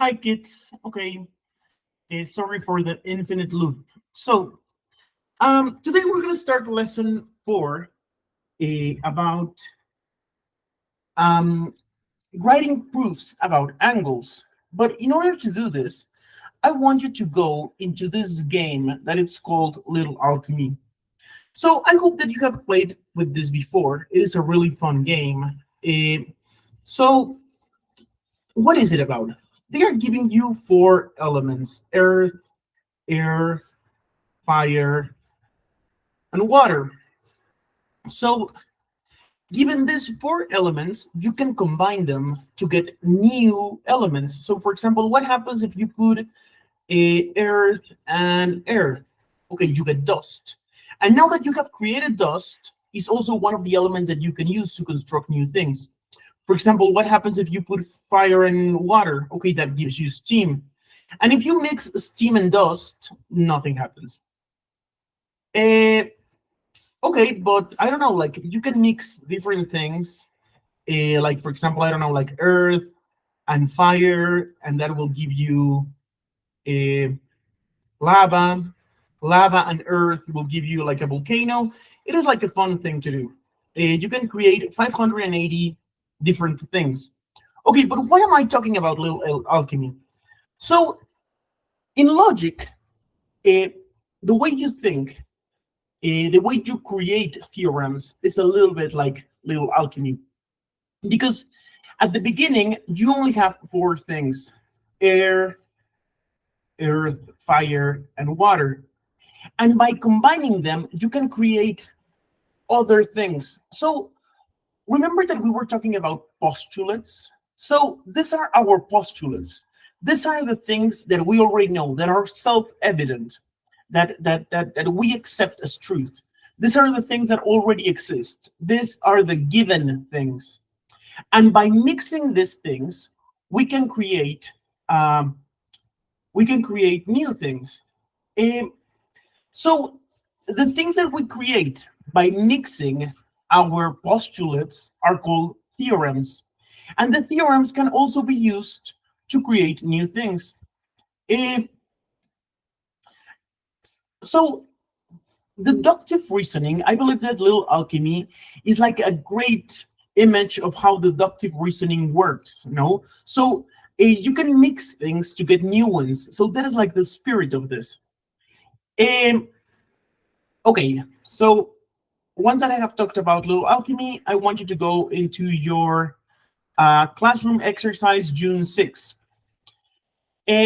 Hi, kids. Okay, sorry for the infinite loop. So, today we're gonna start lesson 4 about um, writing proofs about angles. But in order to do this, I want you to go into this game that it's called Little Alchemy. So I hope that you have played with this before. It is a really fun game. So what is it about? They are giving you 4 elements: earth, air, fire, and water. So, given these 4 elements, you can combine them to get new elements. So, for example, what happens if you put a earth and air? Okay, you get dust. And now that you have created dust, is also one of the elements that you can use to construct new things. For example, what happens if you put fire and water? Okay, that gives you steam. And if you mix steam and dust, nothing happens. Uh, Okay, but I don't know, like you can mix different things. Like for example, I don't know, like earth and fire, and that will give you uh, lava. Lava and earth will give you like a volcano. It is like a fun thing to do. You can create 580 different things. Okay, but why am I talking about little alchemy? So in logic, uh, the way you think, the way you create theorems is a little bit like little alchemy, because at the beginning you only have 4 things: air, earth, fire, and water. And by combining them, you can create other things. So remember that we were talking about postulates? So these are our postulates. These are the things that we already know, that are self-evident, that we accept as truth. These are the things that already exist. These are the given things. And by mixing these things, we can create um, new things. Um, so the things that we create by mixing our postulates are called theorems. And the theorems can also be used to create new things. Um, so deductive reasoning, I believe that little alchemy is like a great image of how deductive reasoning works, So you can mix things to get new ones. So that is like the spirit of this. Um, okay, so once that I have talked about little alchemy, I want you to go into your classroom exercise June 6th.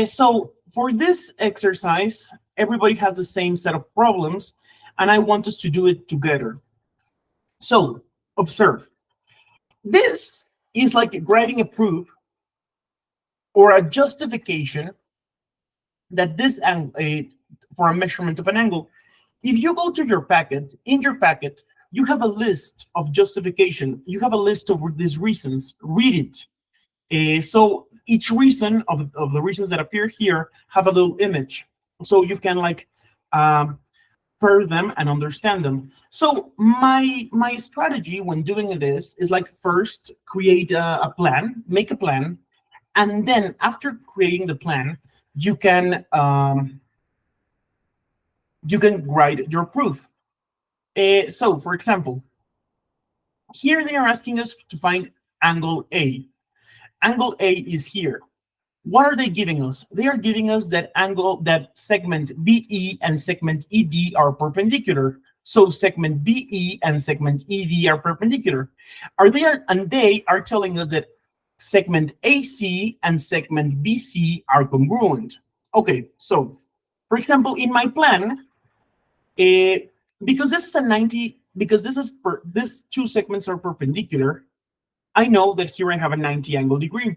So for this exercise, everybody has the same set of problems, and I want us to do it together. So observe. This is like writing a proof or a justification that this angle, for a measurement of an angle. If you go to your packet, in your packet, you have a list of justification. You have a list of these reasons. Read it. So each reason of the reasons that appear here have a little image. So you can like pair them and understand them. So my strategy when doing this is like first create a plan, make a plan, and then after creating the plan, you can write your proof. So for example, here they are asking us to find angle A. Angle A is here. What are they giving us? They are giving us that angle, that segment BE and segment ED are perpendicular. So segment BE and segment ED are perpendicular. And they are telling us that segment AC and segment BC are congruent. Okay, so for example, in my plan, because this is a 90, because these 2 segments are perpendicular, I know that here I have a 90 angle degree.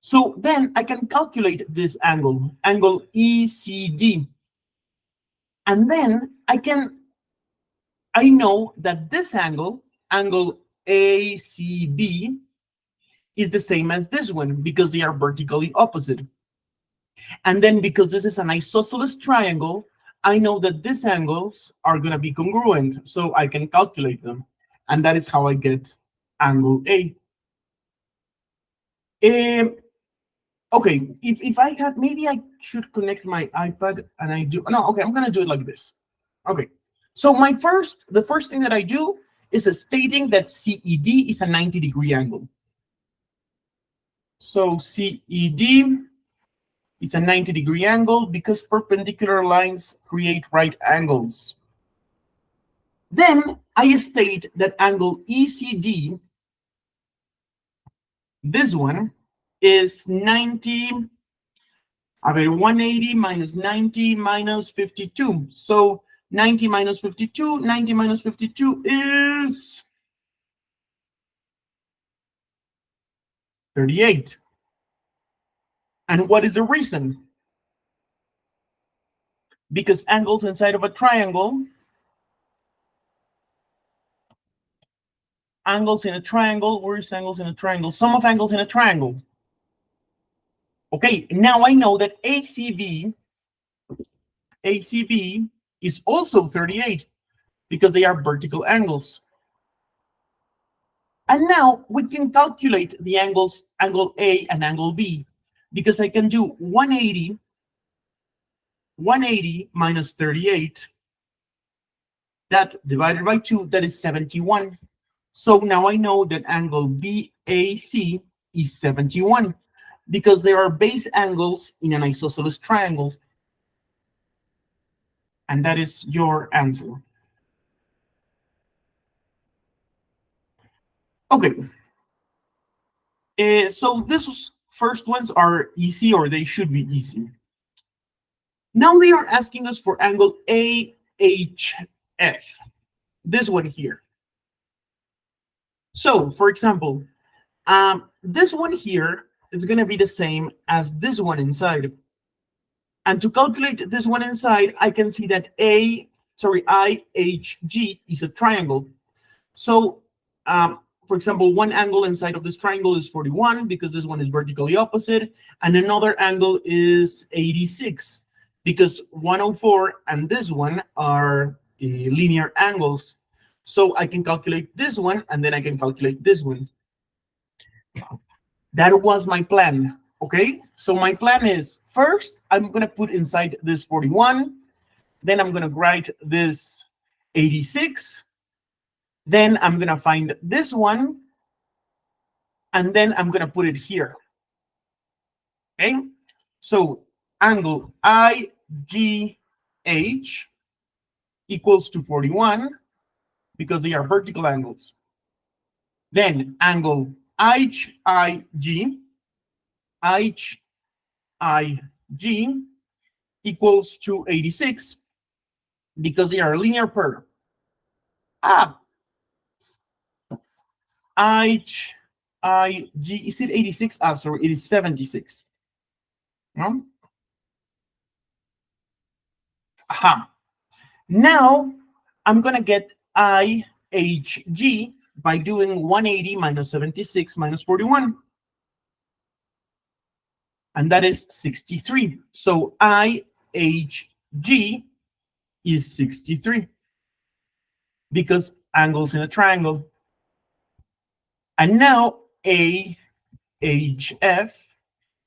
So then I can calculate this angle ECD. And then I know that this angle ACB, is the same as this one because they are vertically opposite. And then because this is an isosceles triangle, I know that these angles are going to be congruent, so I can calculate them. And that is how I get angle A. Okay, if I had, maybe I should connect my iPad and I do, no, okay, I'm gonna do it like this. Okay, so the first thing that I do is stating that CED is a 90-degree angle. So CED is a 90-degree angle because perpendicular lines create right angles. Then I state that angle ECD, this one, is 90, 180 minus 90 minus 52. So 90 minus 52, 90 minus 52 is 38. And what is the reason? Because angles inside of a triangle, angles in a triangle, where is angles in a triangle? Sum of angles in a triangle. Okay, now I know that ACB is also 38 because they are vertical angles. And now we can calculate the angles, angle A and angle B, because I can do 180 minus 38, that divided by 2, that is 71. So now I know that angle BAC is 71 because there are base angles in an isosceles triangle. And that is your answer. Okay. So these first ones are easy, or they should be easy. Now they are asking us for angle AHF, this one here. So, for example, this one here is going to be the same as this one inside. And to calculate this one inside, I can see that IHG is a triangle. So, for example, one angle inside of this triangle is 41 because this one is vertically opposite, and another angle is 86 because 104 and this one are linear angles. So I can calculate this one, and then I can calculate this one. That was my plan, okay? So my plan is, first, I'm gonna put inside this 41, then I'm gonna write this 86, then I'm gonna find this one, and then I'm gonna put it here, okay? So angle IGH equals to 41 because they are vertical angles. Then angle HIG equals to 86 because they are a linear pair. HIG, is it 86? Sorry, it is 76. No? Aha. Now I'm gonna get IHG by doing 180 minus 76 minus 41. And that is 63. So IHG is 63 because angles in a triangle. And now AHF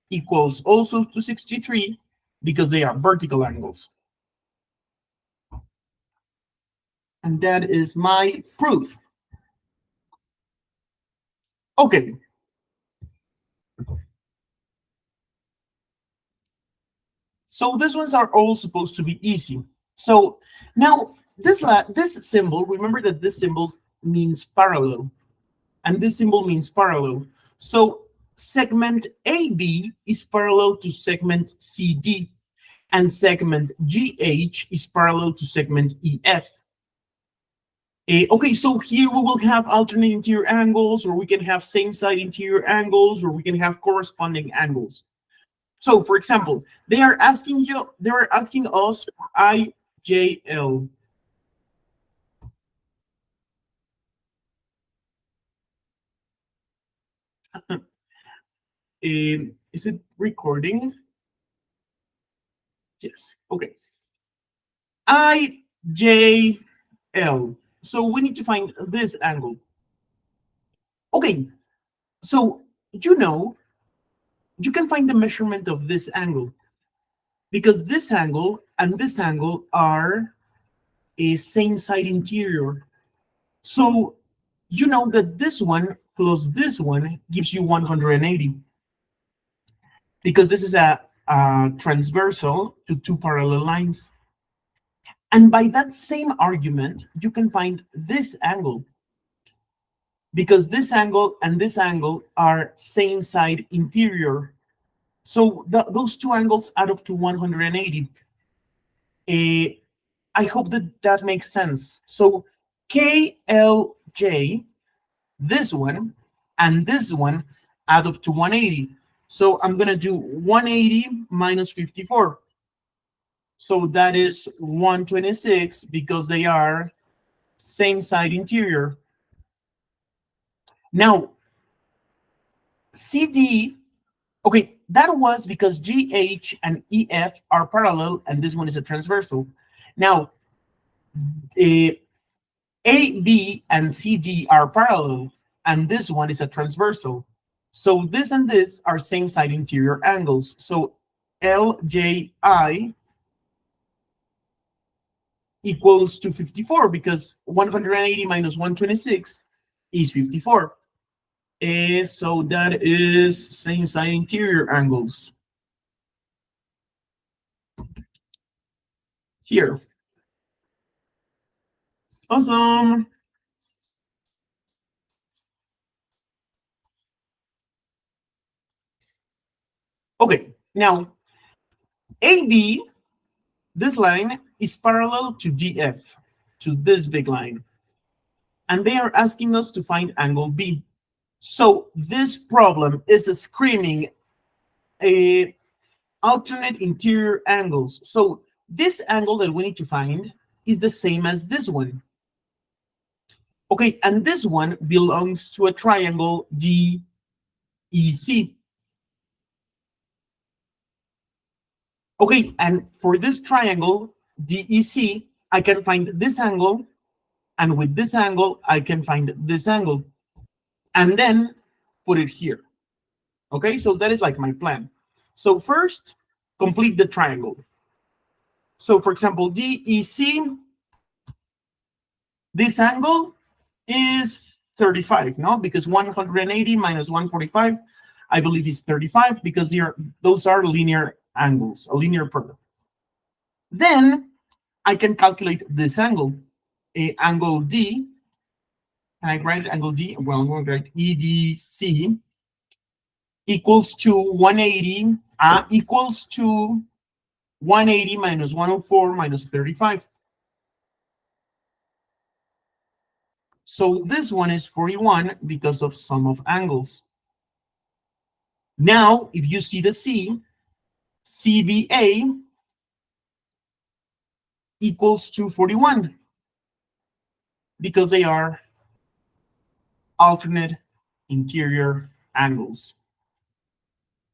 equals also to 63 because they are vertical angles. And that is my proof. Okay. So these ones are all supposed to be easy. So now this symbol, remember that this symbol means parallel, and this symbol means parallel. So segment AB is parallel to segment CD, and segment GH is parallel to segment EF. Okay, so here we will have alternate interior angles, or we can have same side interior angles, or we can have corresponding angles. So, for example, they are asking us for IJL. Is it recording? Yes. Okay. IJL. So we need to find this angle. Okay. So you know you can find the measurement of this angle, because this angle and this angle are a same side interior. So you know that this one plus this one gives you 180, because this is a transversal to two parallel lines. And by that same argument, you can find this angle, because this angle and this angle are same side interior. So those two angles add up to 180. I hope that that makes sense. So KLJ, this one, and this one add up to 180. So I'm going to do 180 minus 54. So that is 126, because they are same side interior. Now, CD, okay, that was because GH and EF are parallel, and this one is a transversal. Now, AB and CD are parallel, and this one is a transversal. So this and this are same side interior angles. So LJI equals to 54, because 180 minus 126 is 54. So that is same side interior angles. Here. Awesome. Okay, now AB, this line is parallel to DF, to this big line. And they are asking us to find angle B. So this problem is screaming a alternate interior angles. So this angle that we need to find is the same as this one. Okay, and this one belongs to a triangle DEC. Okay, and for this triangle DEC, I can find this angle, and with this angle, I can find this angle, and then put it here. Okay, so that is like my plan. So first, complete the triangle. So for example, DEC, this angle is 35, no? Because 180 minus 145, I believe is 35, because those are linear angles, a linear product. Then I can calculate this angle, angle D. Can I write angle D? Well, I'm going to write EDC equals to 180, equals to 180 minus 104 minus 35. So this one is 41 because of sum of angles. Now, if you see the C, CBA equals to 41, because they are alternate interior angles.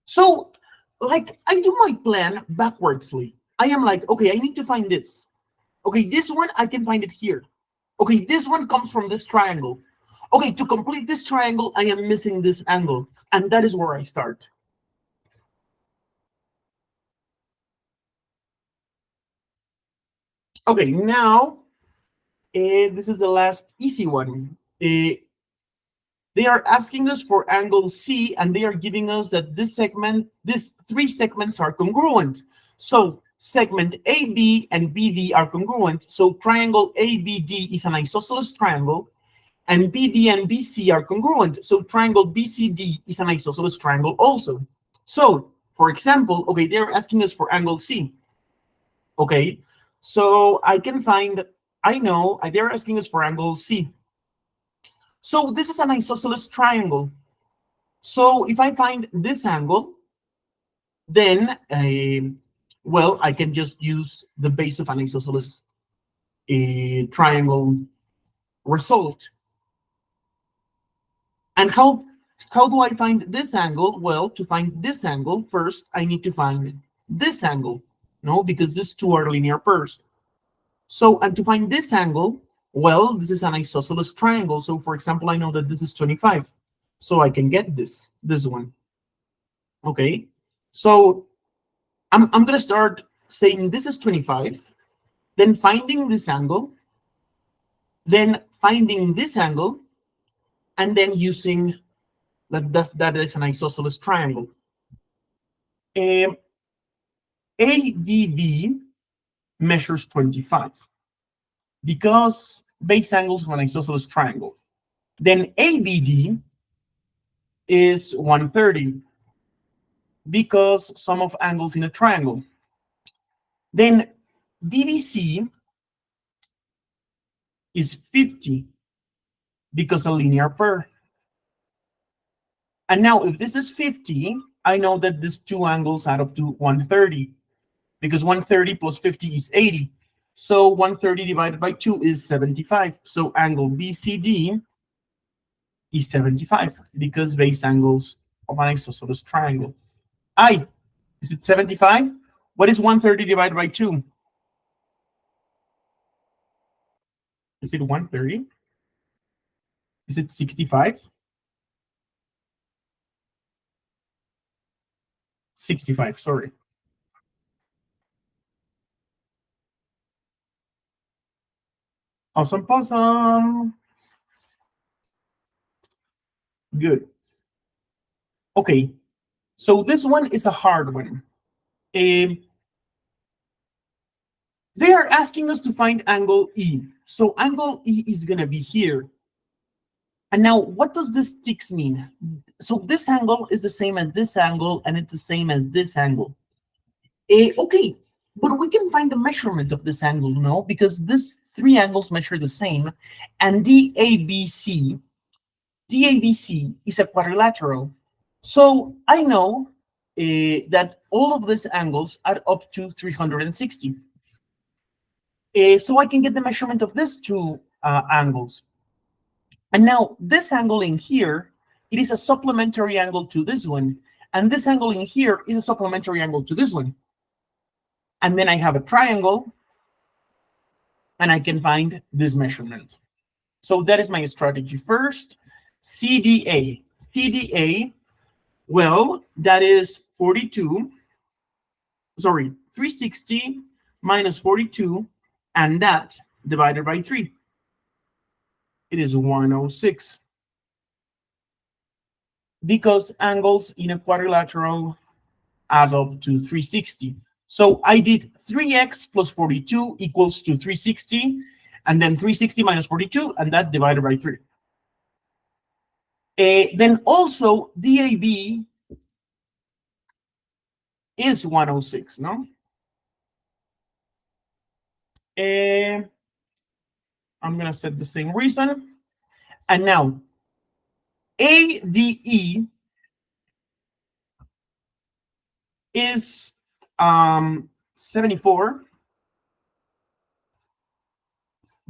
So, like, I do my plan backwardsly. I am like, okay, I need to find this. Okay, this one, I can find it here. Okay, this one comes from this triangle. Okay, to complete this triangle, I am missing this angle. And that is where I start. Okay, now, this is the last easy one. They are asking us for angle C, and they are giving us that these three segments are congruent. So segment AB and BD are congruent. So triangle ABD is an isosceles triangle, and BD and BC are congruent. So triangle BCD is an isosceles triangle also. So, for example, okay, they're asking us for angle C. Okay, so I can find, I know they're asking us for angle C. So this is an isosceles triangle. So if I find this angle, then, well, I can just use the base of an isosceles triangle result. And how do I find this angle? Well, to find this angle, first, I need to find this angle, no, because these two are linear pairs. So, and to find this angle, well, this is an isosceles triangle. So, for example, I know that this is 25. So I can get this one. Okay, so I'm gonna start saying this is 25, then finding this angle, then finding this angle, and then using that is an isosceles triangle. ADV measures 25 because base angles of an isosceles triangle. Then ABD is 130 because sum of angles in a triangle. Then DBC is 50 because a linear pair. And now if this is 50, I know that these two angles add up to 130 because 130 plus 50 is 80. So 130 divided by 2 is 75. So angle BCD is 75 because base angles of an isosceles triangle. Is it 75? What is 130 divided by 2? Is it 130? Is it 65? 65, sorry. Awesome possum. Good. Okay, so this one is a hard one. They are asking us to find angle E. So angle E is going to be here. And now, what does this 6 mean? So this angle is the same as this angle, and it's the same as this angle. Okay, but we can find the measurement of this angle, no? Because these three angles measure the same, and DABC is a quadrilateral. So I know that all of these angles add up to 360. So I can get the measurement of these two angles. And now this angle in here, it is a supplementary angle to this one. And this angle in here is a supplementary angle to this one. And then I have a triangle, and I can find this measurement. So that is my strategy. First, CDA. CDA, well, that is 360 minus 42, and that divided by 3. It is 106. Because angles in a quadrilateral add up to 360. So I did 3x plus 42 equals to 360, and then 360 minus 42, and that divided by 3. Then also DAB is 106, no? I'm gonna set the same reason. And now ADE is 74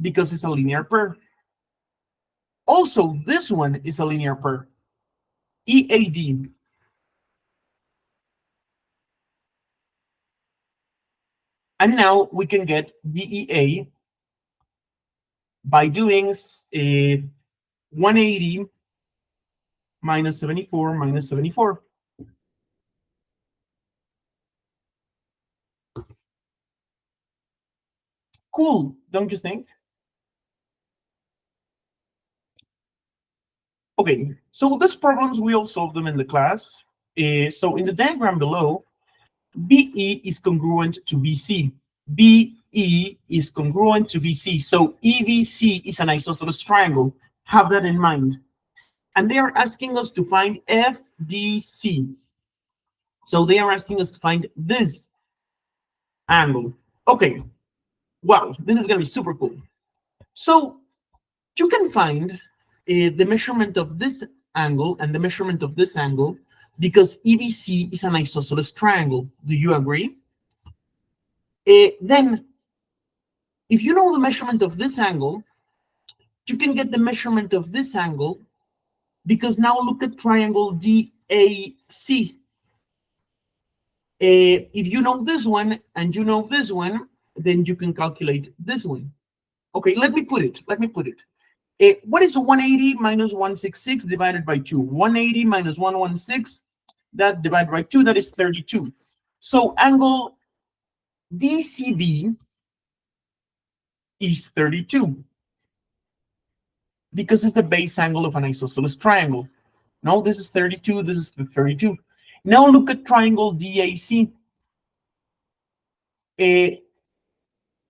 because it's a linear pair. Also, this one is a linear pair. EAD. And now we can get DEA by doing 180 minus 74 minus 74. Cool, don't you think? Okay, so these problems, we all solve them in the class. So in the diagram below, BE is congruent to BC. BE is congruent to BC. So EBC is an isosceles triangle. Have that in mind. And they are asking us to find FDC. So they are asking us to find this angle. Okay, wow, this is going to be super cool. So you can find the measurement of this angle and the measurement of this angle because EBC is an isosceles triangle. Do you agree? Then, if you know the measurement of this angle, you can get the measurement of this angle because now look at triangle DAC. If you know this one and you know this one, then you can calculate this one. Okay, let me put it. What is 180 minus 166 divided by 2? 180 minus 116 That divided by 2, that is 32. So angle DCB is 32 because it's the base angle of an isosceles triangle. Now this is 32, this is the 32. Now look at triangle DAC.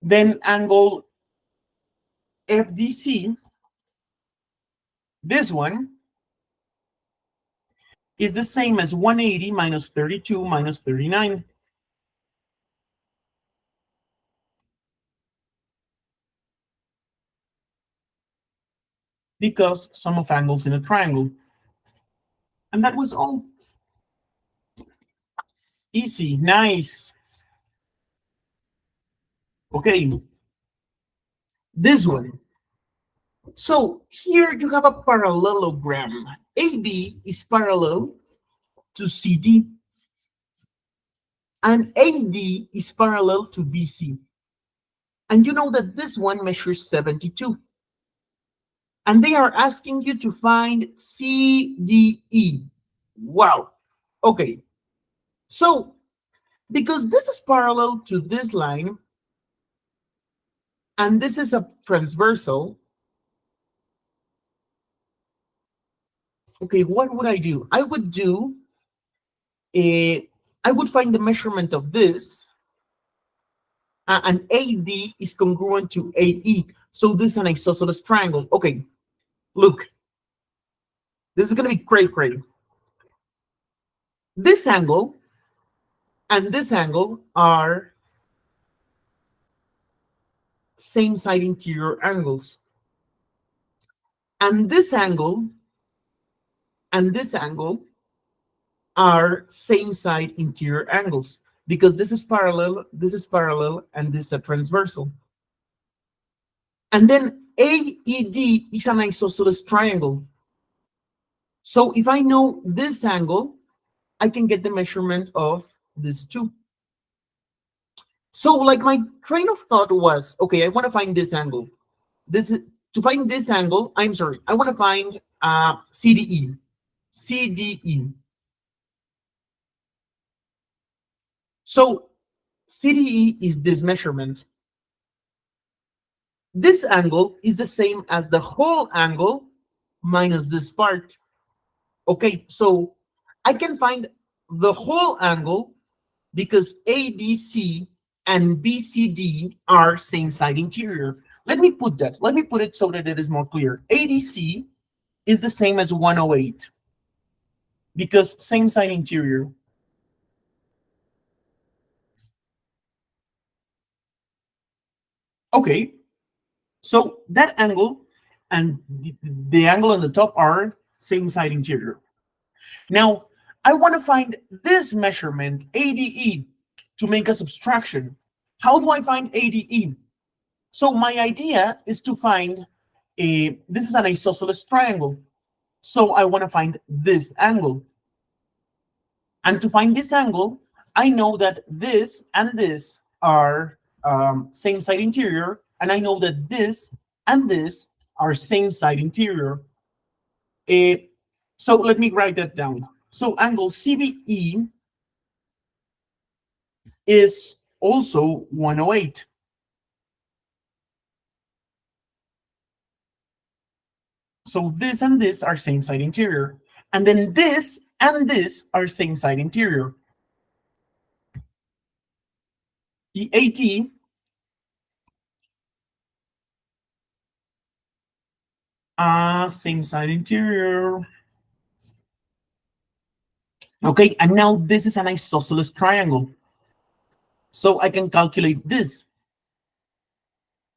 Then angle FDC, this one, is the same as 180 minus 32 minus 39. Because sum of angles in a triangle. And that was all. Easy, nice. Okay, this one. So here you have a parallelogram. AB is parallel to CD, and AD is parallel to BC. And you know that this one measures 72. And they are asking you to find CDE. Wow. Okay. So, because this is parallel to this line, and this is a transversal, okay, what would I do? I would do I would find the measurement of this, and AD is congruent to AE. So this is an isosceles triangle. Okay, look, this is going to be cray-cray. This angle and this angle are same side interior angles. And this angle and this angle are same side interior angles because this is parallel, and this is a transversal. And then AED is an isosceles triangle. So if I know this angle, I can get the measurement of this too. So like my train of thought was, okay, I want to find this angle. To find this angle, I want to find CDE. CDE. So CDE is this measurement. This angle is the same as the whole angle minus this part. Okay, so I can find the whole angle because ADC and BCD are same side interior. Let me put it so that it is more clear. ADC is the same as 108 because same side interior. Okay, so that angle and the angle on the top are same side interior. Now, I want to find this measurement, ADE, to make a subtraction. How do I find ADE? So my idea is to find this is an isosceles triangle. So I want to find this angle. And to find this angle, I know that this and this are same side interior, and I know that this and this are same side interior. So let me write that down. So angle CBE is also 108. So this and this are same side interior. And then this and this are same side interior. The AT, same side interior. Okay, and now this is an isosceles triangle. So I can calculate this.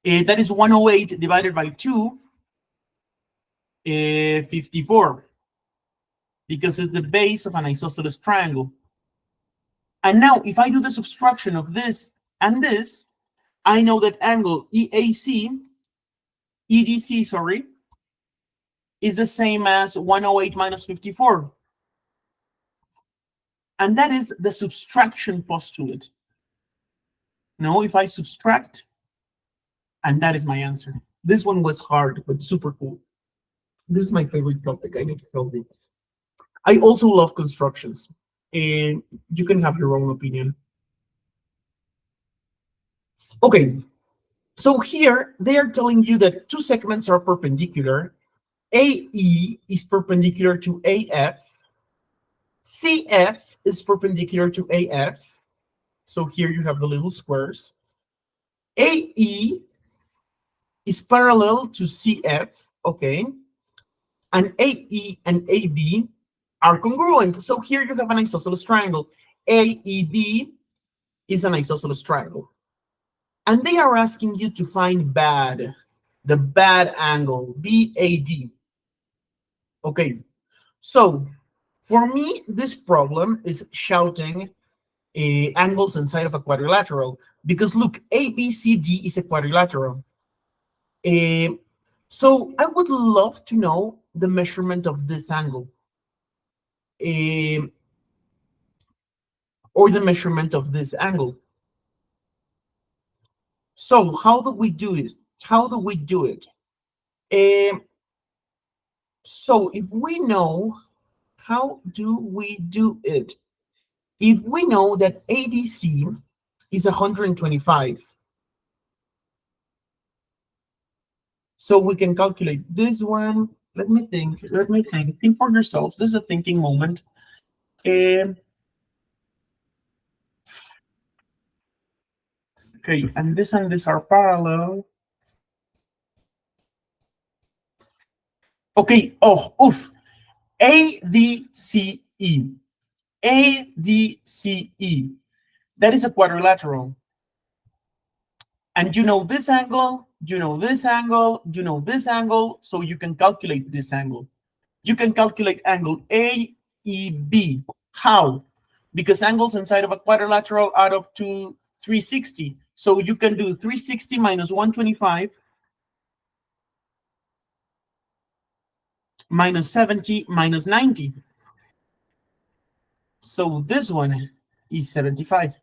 That is 108 divided by 2, 54. Because it's the base of an isosceles triangle. And now if I do the subtraction of this and this, I know that angle EDC, is the same as 108 minus 54. And that is the subtraction postulate. Now, if I subtract, and that is my answer. This one was hard, but super cool. This is my favorite topic. I need to tell you. I also love constructions. and you can have your own opinion. Okay, so here they are telling you that two segments are perpendicular. AE is perpendicular to AF. CF is perpendicular to AF. So here you have the little squares. AE is parallel to CF, okay? And AE and AB are congruent. So here you have an isosceles triangle. AEB is an isosceles triangle. And they are asking you to find BAD, the bad angle, BAD. Okay, so for me, this problem is shouting angles inside of a quadrilateral, because look, ABCD is a quadrilateral. So I would love to know the measurement of this angle, or the measurement of this angle. So how do we do it? How do we do it? So if we know, how do we do it? If we know that ADC is 125, so we can calculate this one. Let me think. Think for yourselves. This is a thinking moment. Okay, and this are parallel. Okay, oh, oof. ADCE. ADCE. That is a quadrilateral. And you know this angle, you know this angle, you know this angle, so you can calculate this angle. You can calculate angle AEB. How? Because angles inside of a quadrilateral add up to 360. So you can do 360 minus 125 minus 70 minus 90. So this one is 75.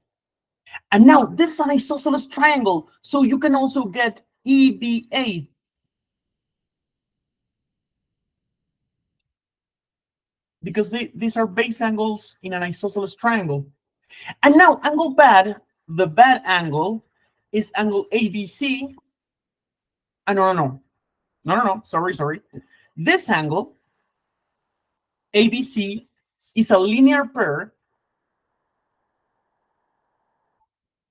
And now this is an isosceles triangle, so you can also get EBA. Because these are base angles in an isosceles triangle. And now angle bad, the bad angle is angle ABC. No, sorry. This angle, ABC, is a linear pair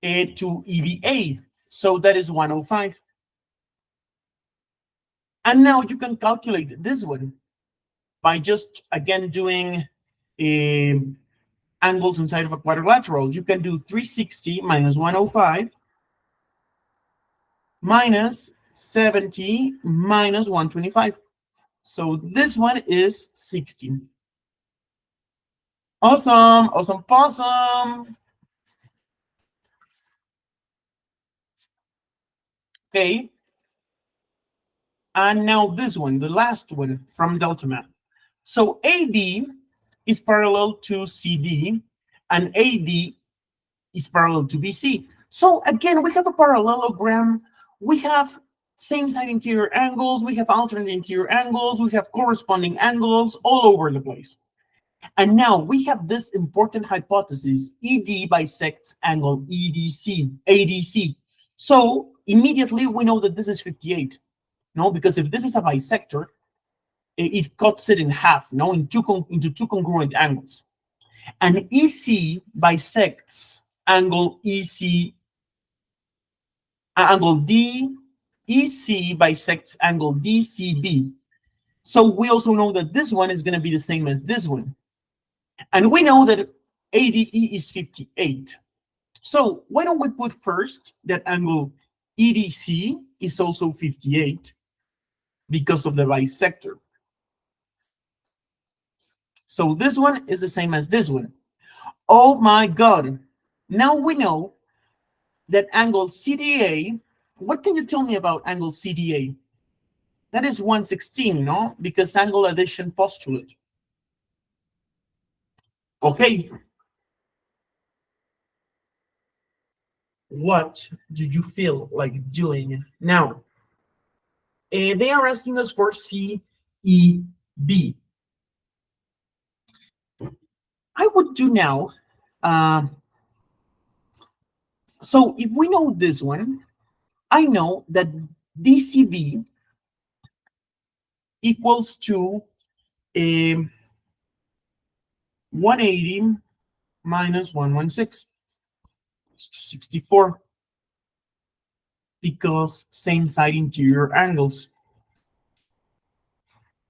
to EBA. So that is 105. And now you can calculate this one by just, again, doing angles inside of a quadrilateral. You can do 360 minus 105 minus 70 minus 125. So this one is 16. Awesome, awesome, awesome. Okay. And now this one, the last one from Delta Math. So AB is parallel to CD, and AD is parallel to BC. So again, we have a parallelogram. We have same side interior angles. We have alternate interior angles. We have corresponding angles all over the place. And now we have this important hypothesis: ED bisects angle ADC. So immediately we know that this is 58. No, because if this is a bisector, it cuts it in half, no, into two congruent angles. And EC bisects angle angle D. EC bisects angle DCB. So we also know that this one is going to be the same as this one. And we know that ADE is 58. So why don't we put first that angle EDC is also 58 because of the bisector. So this one is the same as this one. Oh my God. Now we know that angle CDA, what can you tell me about angle CDA? That is 116, no? Because angle addition postulate. Okay. What do you feel like doing now? They are asking us for CEB. I would do now, um, so if we know this one, I know that DCV equals to 180 minus 116, 64, because same side interior angles.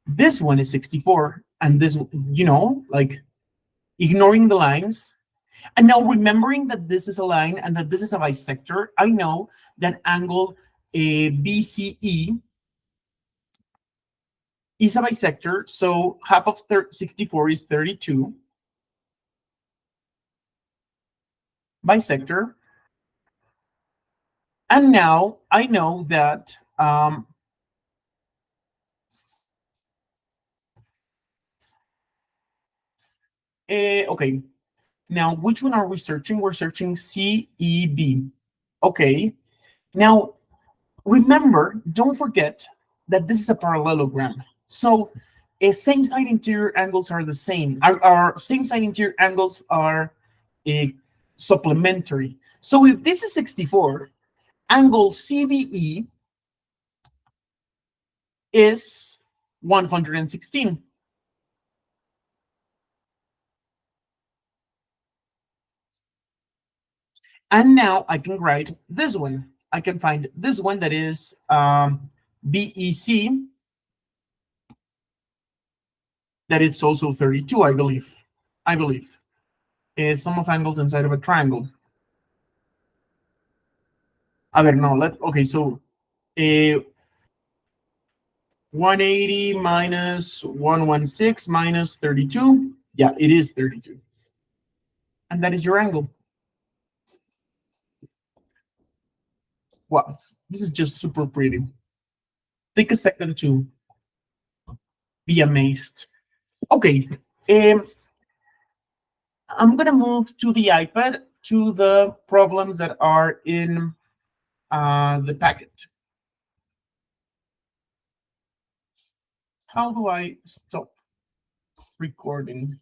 This one is 64, and this, like ignoring the lines. And now remembering that this is a line and that this is a bisector, I know that angle BCE is a bisector. So half of 64 is 32. Bisector. And now I know that okay. Now, which one are we searching? We're searching CEB. Okay. Now, remember, don't forget that this is a parallelogram. So same side interior angles are the same. Our same side interior angles are supplementary. So if this is 64, angle CBE is 116. And now I can write this one. I can find this one that is BEC, that it's also 32, I believe. Sum of angles inside of a triangle. A ver, no, okay, so 180 minus 116 minus 32. Yeah, it is 32. And that is your angle. Wow, this is just super pretty. Take a second to be amazed. Okay, I'm gonna move to the iPad to the problems that are in the packet. How do I stop recording?